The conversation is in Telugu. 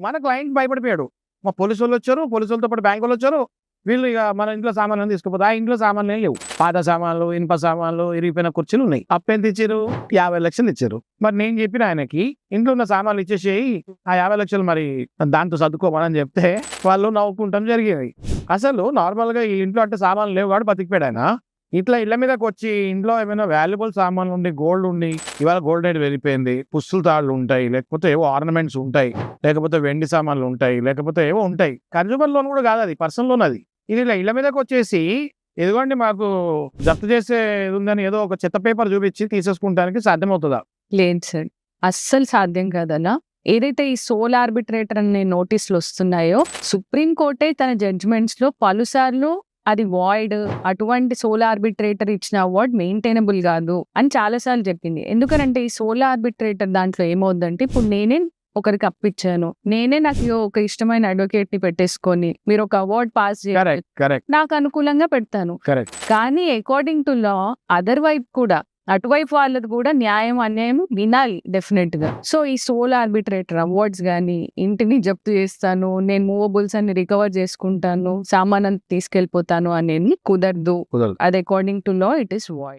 మన క్లయింట్ భయపడిపోయాడు. మా పోలీసోళ్ళొచ్చారు, పోలీసోళ్ళతో పాటు బ్యాంకోళ్ళొచ్చారు. వీళ్ళు ఇక మన ఇంట్లో సామాన్లన్నీ తీసుకుపోతే, ఆ ఇంట్లో సామాన్లేం లేవు. పాత సామాన్లు, ఇనుప సామాన్లు, ఇరిగిపోయిన కుర్చీలున్నాయి. అప్పెంత ఇచ్చిర్రు? 50,00,000 ఇచ్చిర్రు. మరి నేను చెప్పిన ఆయనకి, ఇంట్లో ఉన్న సామాన్లు ఇచ్చేసేయి, ఆ 50,00,000 మరి దాంతో సర్దుకోమని చెప్తే వాళ్ళు నవ్వుకుంటాం జరిగేది. అసలు నార్మల్‌గా ఈ ఇంట్లో అంటే సామాన్లు లేవు కాబట్టి బతికిపోయాడు ఆయన. ఇట్లా ఇళ్ళ మీదకొచ్చి ఇంట్లో ఏమైనా వాల్యుబుల్ సామాన్లు ఉండి, గోల్డ్ ఉండి, ఇవాళ గోల్డ్ రేట్ పెరిగిపోయింది. పుస్తుల తాళ్ళు ఉంటాయి, లేకపోతే ఏవో ఆర్నమెంట్స్ ఉంటాయి, లేకపోతే వెండి సామాన్లు ఉంటాయి, లేకపోతే ఏవో ఉంటాయి. కన్స్యూమర్ లోన్ కూడా కాదు, అది పర్సనల్ లోన్ అది. ఇది ఇలా ఇళ్ళ మీదకొచ్చేసి ఇదిగోండి మాకు జప్తు చేసేది ఉందని ఏదో ఒక చెత్త పేపర్ చూపించి తీసేసుకుంటానికి సాధ్యమవుతుందా? లేదు సార్, అస్సలు సాధ్యం కాదన్నా. ఏదైతే ఈ సోల్ ఆర్బిట్రేటర్ అనే నోటీసులు వస్తున్నాయో, సుప్రీం కోర్టే తన జడ్జిమెంట్స్ లో పలుసార్లు అది వాయిడ్, అటువంటి సోల్ ఆర్బిట్రేటర్ ఇచ్చిన అవార్డ్ మెయింటైనబుల్ కాదు అని చాలాసార్లు చెప్పింది. ఎందుకనంటే ఈ సోల్ ఆర్బిట్రేటర్ దాంట్లో ఏమవుద్దంటే, ఇప్పుడు నేనే ఒకరికి అప్పిచ్చాను, నేనే నాకు ఒక ఇష్టమైన అడ్వకేట్ ని పెట్టేసుకొని మీరు ఒక అవార్డ్ పాస్ చేయాలి, నాకు అనుకూలంగా పెడతాను. కానీ అకార్డింగ్ టు లా అదర్ వైపు కూడా, అటువైపు వాళ్ళది కూడా న్యాయం అన్యాయం వినాలి డెఫినెట్ గా. సో ఈ సోల్ ఆర్బిట్రేటర్ అవార్డ్స్ గానీ, ఇంటిని జప్తు చేస్తాను, నేను మూవబుల్స్ అన్ని రికవర్ చేసుకుంటాను, సామాన్ తీసుకెళ్లిపోతాను అనేది కుదరదు. అది according to law it is void.